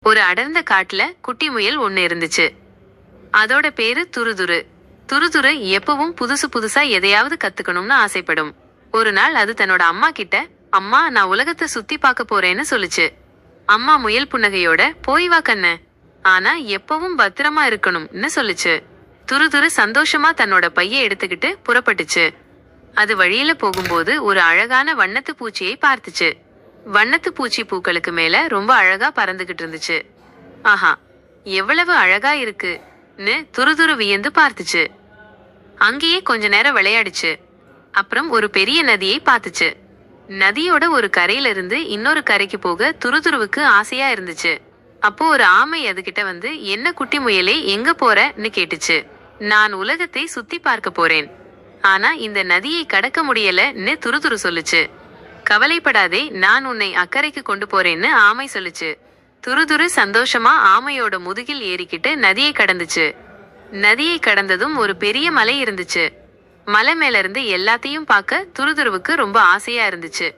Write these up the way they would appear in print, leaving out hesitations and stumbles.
ஒரு அடர்ந்த காட்டுல குட்டி முயல் ஒண்ணு இருந்துச்சு. அதோட பேரு துருதுரு. துருதுரு எப்பவும் புதுசு புதுசா எதையாவது கத்துக்கணும்னு ஆசைப்படும். ஒரு நாள் அது தன்னோட அம்மா கிட்ட, அம்மா நான் உலகத்தை சுத்தி பார்க்க போறேன்னு சொல்லுச்சு. அம்மா முயல் புன்னகையோட, போய் வா கண்ணு, ஆனா எப்பவும் பத்திரமா இருக்கணும்னு சொல்லுச்சு. துருதுரு சந்தோஷமா தன்னோட பைய எடுத்துக்கிட்டு புறப்பட்டுச்சு. அது வழியில போகும்போது ஒரு அழகான வண்ணத்து பூச்சியை பார்த்துச்சு. வண்ணத்து பூச்சி பூக்களுக்கு மேல ரொம்ப அழகா பறந்துகிட்டு இருந்துச்சு. ஆஹா, எவ்வளவு அழகா இருக்குன்னு துருதுரு வியந்து பார்த்துச்சு. அங்கேயே கொஞ்ச நேரம் விளையாடுச்சு. அப்புறம் ஒரு பெரிய நதியை பார்த்துச்சு. நதியோட ஒரு கரையில இருந்து இன்னொரு கரைக்கு போக துருதுருவுக்கு ஆசையா இருந்துச்சு. அப்போ ஒரு ஆமை அதுகிட்ட வந்து, என்ன குட்டி முயலே, எங்க போறன்னு கேட்டுச்சு. நான் உலகத்தை சுத்தி பார்க்க போறேன், ஆனா இந்த நதியை கடக்க முடியலன்னு துருதுரு சொல்லுச்சு. கவலைப்படாதே, நான் உன்னை அக்கறைக்கு கொண்டு போறேன்னு ஆமை சொல்லுச்சு. துருதுரு சந்தோஷமா ஆமையோட முதுகில் ஏறிக்கிட்டு நதியை கடந்துச்சு. நதியை கடந்ததும் ஒரு பெரிய மலை இருந்துச்சு. மலை மேல இருந்து எல்லாத்தையும் பார்க்க துருதுருவுக்கு ரொம்ப ஆசையா இருந்துச்சு.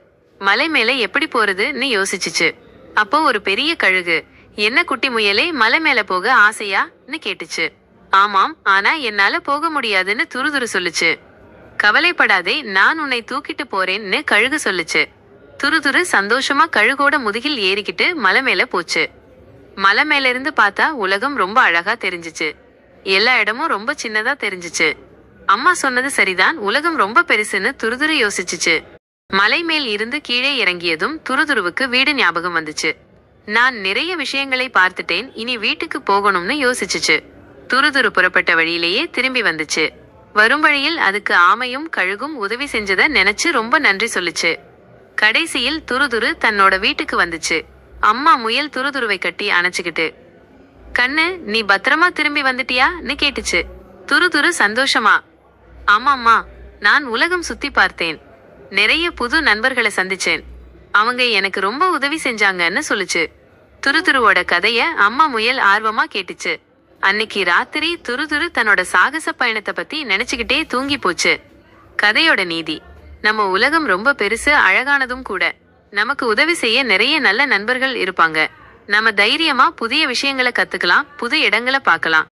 மலை மேல எப்படி போறதுன்னு யோசிச்சுச்சு. அப்போ ஒரு பெரிய கழுகு, என்ன குட்டி முயலே, மலை மேல போக ஆசையான்னு கேட்டுச்சு. ஆமாம், ஆனா என்னால போக முடியாதுன்னு துருதுரு சொல்லுச்சு. கவலைப்படாதே, நான் உன்னை தூக்கிட்டு போறேன்னு கழுகு சொல்லுச்சு. துருதுரு சந்தோஷமா கழுகோட முதுகில் ஏறிக்கிட்டு மலை மேல போச்சு. மலை மேல இருந்து பார்த்தா உலகம் ரொம்ப அழகா தெரிஞ்சுச்சு. எல்லா இடமும் ரொம்ப சின்னதா தெரிஞ்சுச்சு. அம்மா சொன்னது சரிதான், உலகம் ரொம்ப பெருசுன்னு துருதுரு யோசிச்சுச்சு. மலை மேல் இருந்து கீழே இறங்கியதும் துருதுருவுக்கு வீடு ஞாபகம் வந்துச்சு. நான் நிறைய விஷயங்களை பார்த்துட்டேன், இனி வீட்டுக்கு போகணும்னு யோசிச்சுச்சு. துருதுரு புறப்பட்ட வழியிலேயே திரும்பி வந்துச்சு. வரும் வழியில் அதுக்கு ஆமையும் கழுகும் உதவி செஞ்சத நினைச்சு ரொம்ப நன்றி சொல்லுச்சு. கடைசியில் துருதுரு தன்னோட வீட்டுக்கு வந்துச்சு. அம்மா முயல் துருதுருவை கட்டி அணைச்சுக்கிட்டு, கண்ணு, நீ பத்திரமா திரும்பி வந்துட்டியான்னு கேட்டுச்சு. துருதுரு சந்தோஷமா, ஆமாம்மா, நான் உலகம் சுத்தி பார்த்தேன், நிறைய புது நண்பர்களை சந்திச்சேன், அவங்க எனக்கு ரொம்ப உதவி செஞ்சாங்கன்னு சொல்லுச்சு. துருதுருவோட கதைய அம்மா முயல் ஆர்வமா கேட்டுச்சு. அன்னைக்கு ராத்திரி துருதுரு தன்னோட சாகச பயணத்தை பத்தி நினைச்சுக்கிட்டே தூங்கி போச்சு. கதையோட நீதி: நம்ம உலகம் ரொம்ப பெருசு, அழகானதும் கூட. நமக்கு உதவி செய்ய நிறைய நல்ல நண்பர்கள் இருப்பாங்க. நம்ம தைரியமா புதிய விஷயங்களை கத்துக்கலாம், புது இடங்களை பார்க்கலாம்.